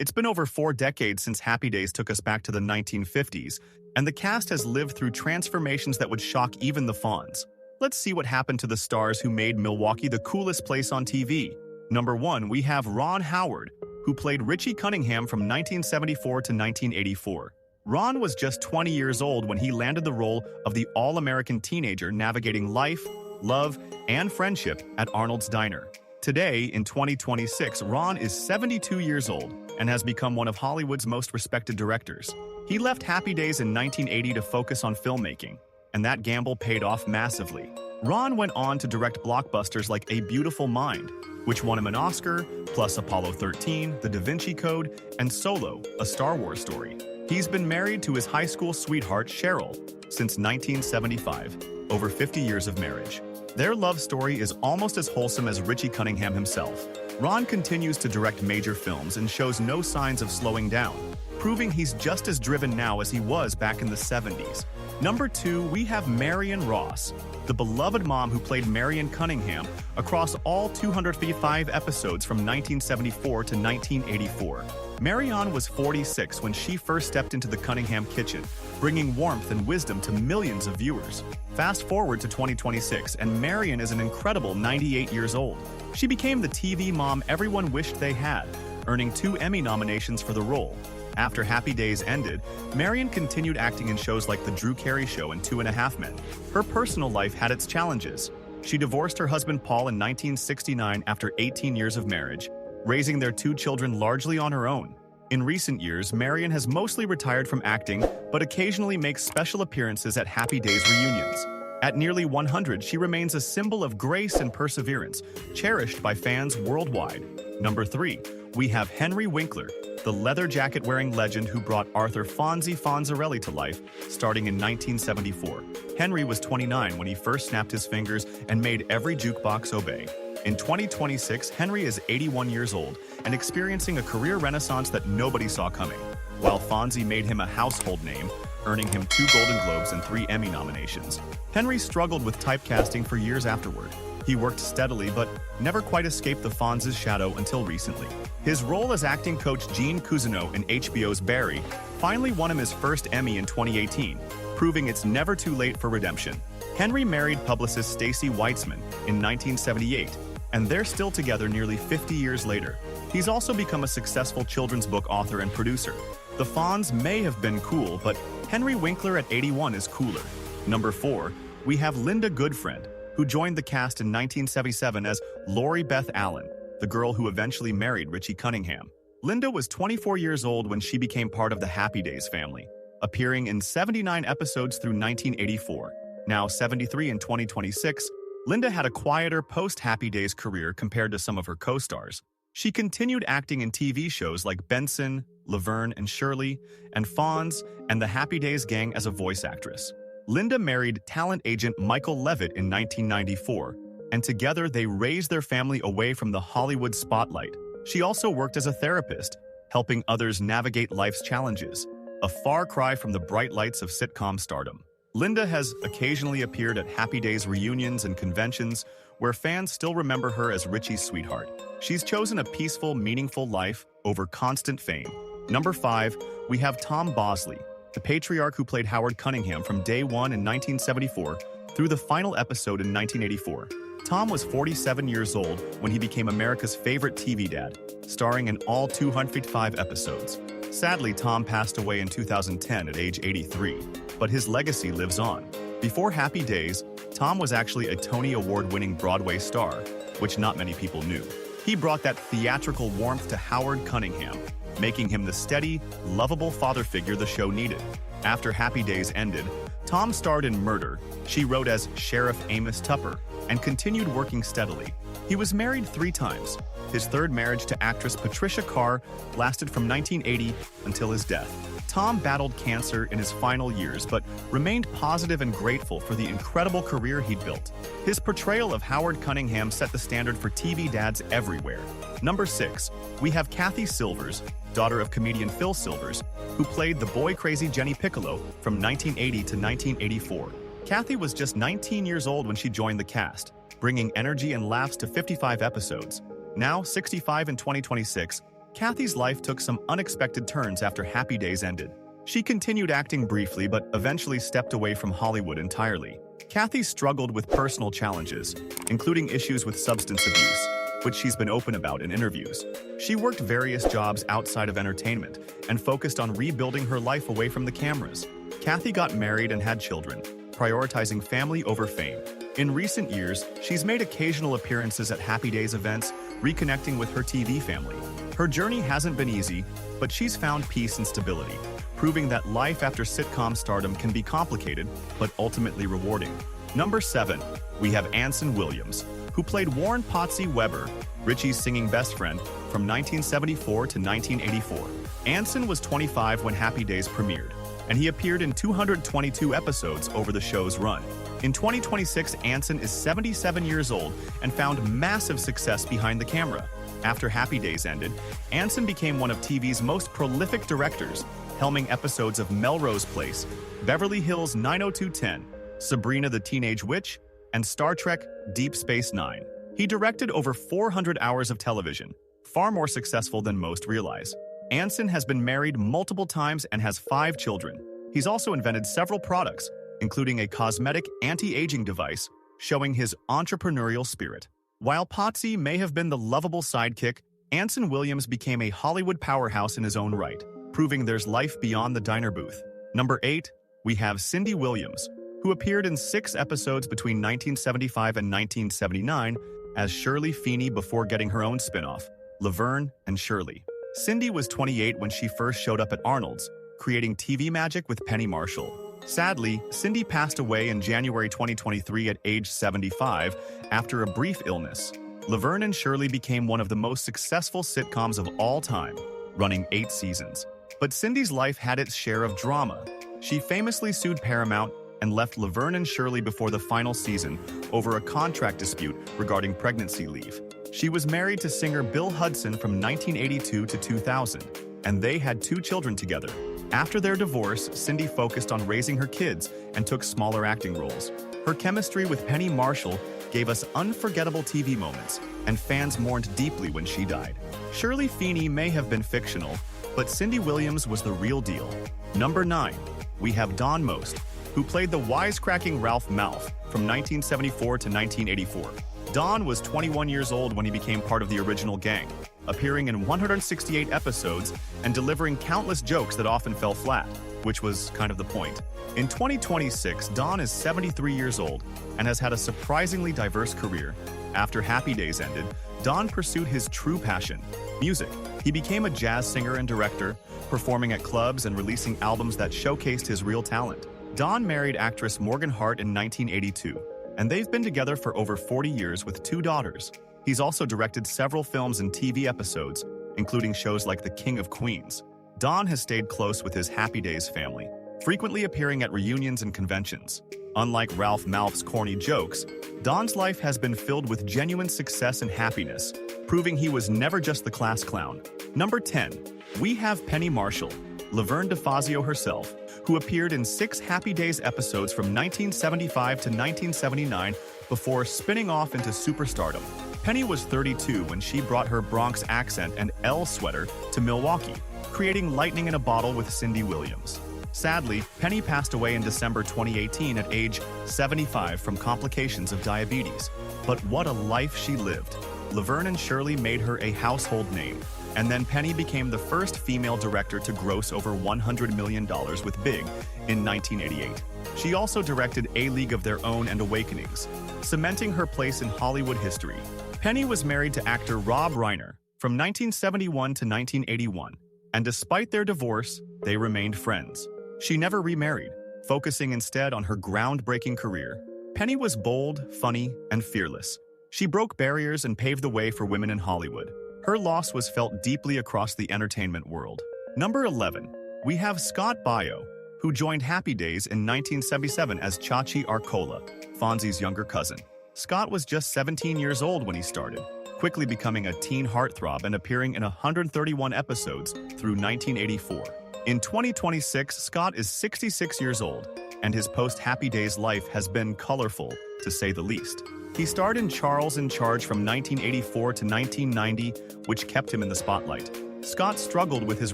It's been over 4 decades since Happy Days took us back to the 1950s, and the cast has lived through transformations that would shock even the Fonz. Let's see what happened to the stars who made Milwaukee the coolest place on TV. Number 1, we have Ron Howard, who played Richie Cunningham from 1974 to 1984. Ron was just 20 years old when he landed the role of the all-American teenager navigating life, love, and friendship at Arnold's Diner. Today, in 2026, Ron is 72 years old and has become one of Hollywood's most respected directors. He left Happy Days in 1980 to focus on filmmaking, and that gamble paid off massively. Ron went on to direct blockbusters like A Beautiful Mind, which won him an Oscar, plus Apollo 13, The Da Vinci Code, and Solo, a Star Wars story. He's been married to his high school sweetheart, Cheryl, since 1975, over 50 years of marriage. Their love story is almost as wholesome as Richie Cunningham himself. Ron continues to direct major films and shows no signs of slowing down, proving he's just as driven now as he was back in the 70s. Number 2, we have Marion Ross, the beloved mom who played Marion Cunningham across all 255 episodes from 1974 to 1984. Marion was 46 when she first stepped into the Cunningham kitchen, bringing warmth and wisdom to millions of viewers. Fast forward to 2026, and Marion is an incredible 98 years old. She became the TV mom everyone wished they had, earning 2 Emmy nominations for the role. After Happy Days ended, Marion continued acting in shows like The Drew Carey Show and 2.5 Men. Her personal life had its challenges. She divorced her husband Paul in 1969 after 18 years of marriage, raising their 2 children largely on her own. In recent years, Marion has mostly retired from acting, but occasionally makes special appearances at Happy Days reunions. At nearly 100, she remains a symbol of grace and perseverance, cherished by fans worldwide. Number 3, we have Henry Winkler, the leather jacket-wearing legend who brought Arthur Fonzarelli to life, starting in 1974. Henry was 29 when he first snapped his fingers and made every jukebox obey. In 2026, Henry is 81 years old and experiencing a career renaissance that nobody saw coming. While Fonzie made him a household name, earning him 2 Golden Globes and 3 Emmy nominations, Henry struggled with typecasting for years afterward. He worked steadily but never quite escaped the Fonz's shadow until recently. His role as acting coach Gene Cousineau in HBO's Barry finally won him his first Emmy in 2018, proving it's never too late for redemption. Henry married publicist Stacey Weitzman in 1978, and they're still together nearly 50 years later. He's also become a successful children's book author and producer. The Fonz may have been cool, but Henry Winkler at 81 is cooler. Number 4, we have Linda Goodfriend, who joined the cast in 1977 as Lori Beth Allen, the girl who eventually married Richie Cunningham. Linda was 24 years old when she became part of the Happy Days family, appearing in 79 episodes through 1984. Now 73 in 2026, Linda had a quieter post-Happy Days career compared to some of her co-stars. She continued acting in TV shows like Benson, Laverne and Shirley, and Fonz, and the Happy Days gang as a voice actress. Linda married talent agent Michael Levitt in 1994, and together they raised their family away from the Hollywood spotlight. She also worked as a therapist, helping others navigate life's challenges, a far cry from the bright lights of sitcom stardom. Linda has occasionally appeared at Happy Days reunions and conventions where fans still remember her as Richie's sweetheart. She's chosen a peaceful, meaningful life over constant fame. Number 5, we have Tom Bosley, the patriarch who played Howard Cunningham from day 1 in 1974 through the final episode in 1984. Tom was 47 years old when he became America's favorite TV dad, starring in all 205 episodes. Sadly, Tom passed away in 2010 at age 83, but his legacy lives on. Before Happy Days, Tom was actually a Tony Award-winning Broadway star, which not many people knew. He brought that theatrical warmth to Howard Cunningham, making him the steady, lovable father figure the show needed. After Happy Days ended, Tom starred in Murder, she wrote as Sheriff Amos Tupper, and continued working steadily. He was married 3 times. His 3rd marriage to actress Patricia Carr lasted from 1980 until his death. Tom battled cancer in his final years, but remained positive and grateful for the incredible career he'd built. His portrayal of Howard Cunningham set the standard for TV dads everywhere. Number 6, we have Kathy Silvers, daughter of comedian Phil Silvers, who played the boy-crazy Jenny Piccolo from 1980 to 1984. Kathy was just 19 years old when she joined the cast, bringing energy and laughs to 55 episodes. Now, 65 in 2026, Kathy's life took some unexpected turns after Happy Days ended. She continued acting briefly but eventually stepped away from Hollywood entirely. Kathy struggled with personal challenges, including issues with substance abuse, which she's been open about in interviews. She worked various jobs outside of entertainment and focused on rebuilding her life away from the cameras. Kathy got married and had children, prioritizing family over fame. In recent years, she's made occasional appearances at Happy Days events, reconnecting with her TV family. Her journey hasn't been easy, but she's found peace and stability, proving that life after sitcom stardom can be complicated, but ultimately rewarding. Number 7, we have Anson Williams, who played Warren Potsy Weber, Richie's singing best friend, from 1974 to 1984. Anson was 25 when Happy Days premiered, and he appeared in 222 episodes over the show's run. In 2026, Anson is 77 years old and found massive success behind the camera. After Happy Days ended, Anson became one of TV's most prolific directors, helming episodes of Melrose Place, Beverly Hills 90210, Sabrina the Teenage Witch, and Star Trek Deep Space Nine. He directed over 400 hours of television, far more successful than most realize. Anson has been married multiple times and has 5 children. He's also invented several products, including a cosmetic anti-aging device, showing his entrepreneurial spirit. While Potsy may have been the lovable sidekick, Anson Williams became a Hollywood powerhouse in his own right, proving there's life beyond the diner booth. Number 8, we have Cindy Williams, who appeared in 6 episodes between 1975 and 1979 as Shirley Feeney before getting her own spin-off, Laverne and Shirley. Cindy was 28 when she first showed up at Arnold's, creating TV magic with Penny Marshall. Sadly, Cindy passed away in January 2023 at age 75 after a brief illness. Laverne and Shirley became one of the most successful sitcoms of all time, running 8 seasons. But Cindy's life had its share of drama. She famously sued Paramount and left Laverne and Shirley before the final season over a contract dispute regarding pregnancy leave. She was married to singer Bill Hudson from 1982 to 2000, and they had 2 children together. After their divorce, Cindy focused on raising her kids and took smaller acting roles. Her chemistry with Penny Marshall gave us unforgettable TV moments, and fans mourned deeply when she died. Shirley Feeney may have been fictional, but Cindy Williams was the real deal. Number 9, we have Don Most, who played the wisecracking Ralph Malph from 1974 to 1984. Don was 21 years old when he became part of the original gang, appearing in 168 episodes and delivering countless jokes that often fell flat, which was kind of the point. In 2026, Don is 73 years old and has had a surprisingly diverse career. After Happy Days ended, Don pursued his true passion, music. He became a jazz singer and director, performing at clubs and releasing albums that showcased his real talent. Don married actress Morgan Hart in 1982, and they've been together for over 40 years with 2 daughters. He's also directed several films and TV episodes, including shows like The King of Queens. Don has stayed close with his Happy Days family, frequently appearing at reunions and conventions. Unlike Ralph Malph's corny jokes, Don's life has been filled with genuine success and happiness, proving he was never just the class clown. Number 10, we have Penny Marshall, Laverne DeFazio herself, who appeared in 6 Happy Days episodes from 1975 to 1979 before spinning off into superstardom. Penny was 32 when she brought her Bronx accent and L sweater to Milwaukee, creating lightning in a bottle with Cindy Williams. Sadly, Penny passed away in December 2018 at age 75 from complications of diabetes. But what a life she lived. Laverne and Shirley made her a household name, and then Penny became the first female director to gross over $100 million with Big in 1988. She also directed A League of Their Own and Awakenings, cementing her place in Hollywood history. Penny was married to actor Rob Reiner from 1971 to 1981, and despite their divorce, they remained friends. She never remarried, focusing instead on her groundbreaking career. Penny was bold, funny, and fearless. She broke barriers and paved the way for women in Hollywood. Her loss was felt deeply across the entertainment world. Number 11, we have Scott Baio, who joined Happy Days in 1977 as Chachi Arcola, Fonzie's younger cousin. Scott was just 17 years old when he started, quickly becoming a teen heartthrob and appearing in 131 episodes through 1984. In 2026, Scott is 66 years old, and his post-Happy Days life has been colorful, to say the least. He starred in Charles in Charge from 1984 to 1990, which kept him in the spotlight. Scott struggled with his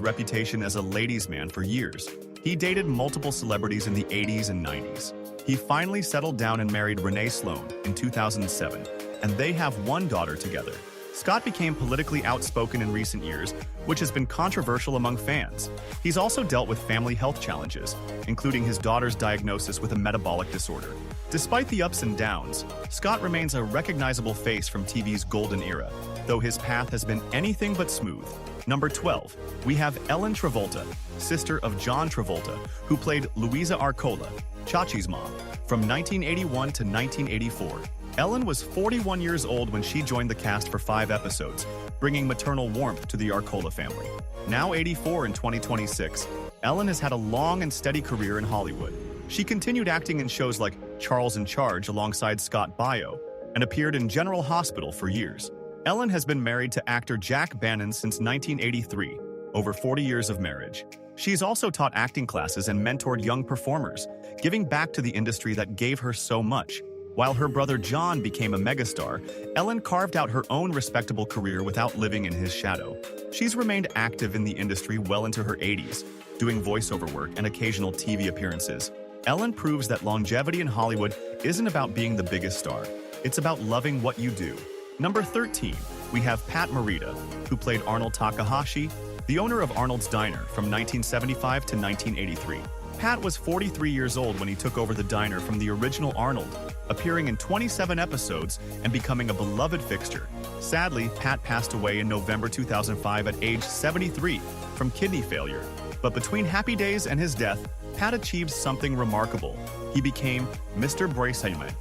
reputation as a ladies' man for years. He dated multiple celebrities in the 80s and 90s. He finally settled down and married Renee Sloan in 2007, and they have one daughter together. Scott became politically outspoken in recent years, which has been controversial among fans. He's also dealt with family health challenges, including his daughter's diagnosis with a metabolic disorder. Despite the ups and downs, Scott remains a recognizable face from TV's golden era, though his path has been anything but smooth. Number 12, we have Ellen Travolta, sister of John Travolta, who played Louisa Arcola, Chachi's mom, from 1981 to 1984. Ellen was 41 years old when she joined the cast for 5 episodes, bringing maternal warmth to the Arcola family. Now 84 in 2026, Ellen has had a long and steady career in Hollywood. She continued acting in shows like Charles in Charge alongside Scott Baio and appeared in General Hospital for years. Ellen has been married to actor Jack Bannon since 1983, over 40 years of marriage. She's also taught acting classes and mentored young performers, giving back to the industry that gave her so much. While her brother John became a megastar, Ellen carved out her own respectable career without living in his shadow. She's remained active in the industry well into her 80s, doing voiceover work and occasional TV appearances. Ellen proves that longevity in Hollywood isn't about being the biggest star. It's about loving what you do. Number 13, we have Pat Morita, who played Arnold Takahashi, the owner of Arnold's Diner from 1975 to 1983. Pat was 43 years old when he took over the diner from the original Arnold, appearing in 27 episodes and becoming a beloved fixture. Sadly, Pat passed away in November 2005 at age 73 from kidney failure. But between Happy Days and his death, Pat achieved something remarkable. He became Mr. Braceyman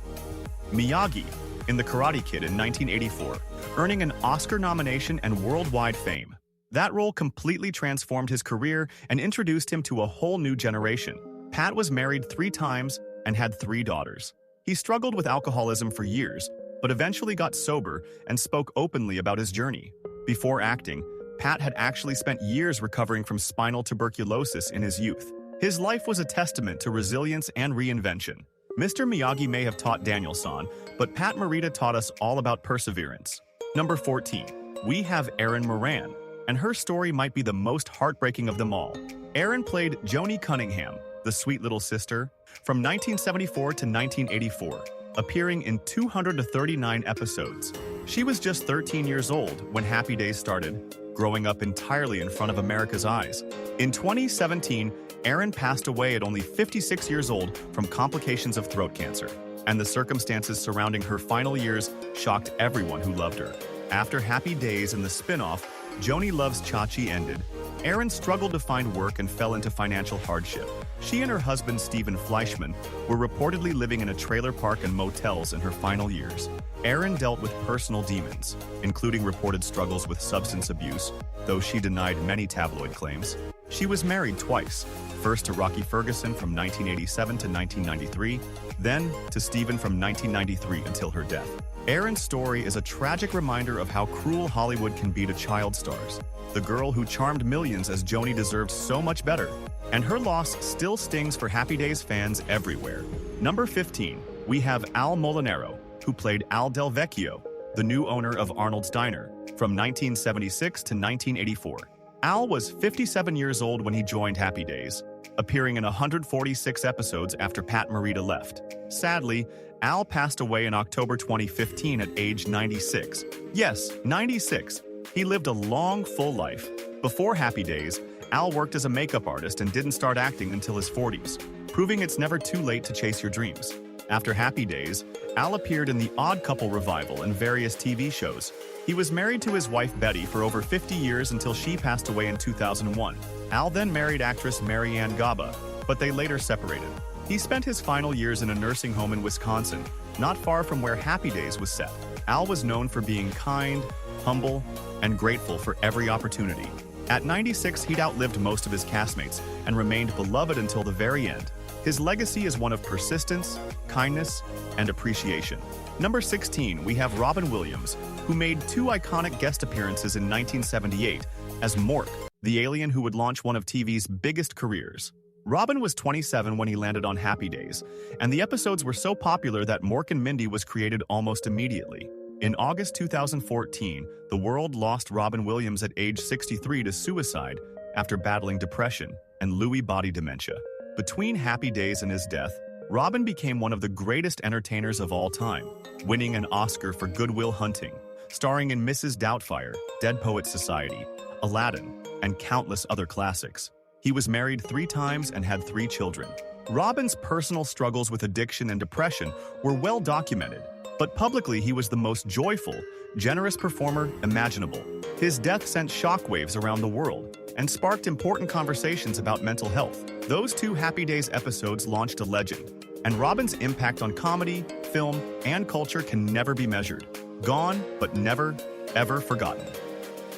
Miyagi in The Karate Kid in 1984, earning an Oscar nomination and worldwide fame. That role completely transformed his career and introduced him to a whole new generation. Pat was married 3 times and had 3 daughters. He struggled with alcoholism for years, but eventually got sober and spoke openly about his journey. Before acting, Pat had actually spent years recovering from spinal tuberculosis in his youth. His life was a testament to resilience and reinvention. Mr. Miyagi may have taught Daniel-san, but Pat Morita taught us all about perseverance. Number 14, we have Erin Moran, and her story might be the most heartbreaking of them all. Erin played Joni Cunningham, the sweet little sister, from 1974 to 1984, appearing in 239 episodes. She was just 13 years old when Happy Days started, growing up entirely in front of America's eyes. In 2017, Erin passed away at only 56 years old from complications of throat cancer, and the circumstances surrounding her final years shocked everyone who loved her. After Happy Days and the spin-off, Joni Loves Chachi ended, Erin struggled to find work and fell into financial hardship. She and her husband Stephen Fleischman were reportedly living in a trailer park and motels in her final years. Erin dealt with personal demons, including reported struggles with substance abuse, though she denied many tabloid claims. She was married twice, first to Rocky Ferguson from 1987 to 1993, then to Stephen from 1993 until her death. Erin's story is a tragic reminder of how cruel Hollywood can be to child stars. The girl who charmed millions as Joni deserved so much better, and her loss still stings for Happy Days fans everywhere. Number 15, we have Al Molinaro, who played Al Del Vecchio, the new owner of Arnold's Diner, from 1976 to 1984. Al was 57 years old when he joined Happy Days, appearing in 146 episodes after Pat Morita left. Sadly, Al passed away in October 2015 at age 96. Yes, 96. He lived a long, full life. Before Happy Days, Al worked as a makeup artist and didn't start acting until his 40s, proving it's never too late to chase your dreams. After Happy Days, Al appeared in The Odd Couple revival and various TV shows. He was married to his wife Betty for over 50 years until she passed away in 2001. Al then married actress Marianne Gaba, but they later separated. He spent his final years in a nursing home in Wisconsin, not far from where Happy Days was set. Al was known for being kind, humble, and grateful for every opportunity. At 96, he'd outlived most of his castmates and remained beloved until the very end. His legacy is one of persistence, kindness, and appreciation. Number 16, we have Robin Williams, who made 2 iconic guest appearances in 1978 as Mork, the alien who would launch one of TV's biggest careers. Robin was 27 when he landed on Happy Days, and the episodes were so popular that Mork and Mindy was created almost immediately. In August 2014, the world lost Robin Williams at age 63 to suicide after battling depression and Lewy body dementia. Between Happy Days and his death, Robin became one of the greatest entertainers of all time, winning an Oscar for Good Will Hunting, starring in Mrs. Doubtfire, Dead Poets Society, Aladdin, and countless other classics. He was married 3 times and had 3 children. Robin's personal struggles with addiction and depression were well documented, but publicly he was the most joyful, generous performer imaginable. His death sent shockwaves around the world and sparked important conversations about mental health. Those 2 Happy Days episodes launched a legend, and Robin's impact on comedy, film, and culture can never be measured. Gone, but never, ever forgotten.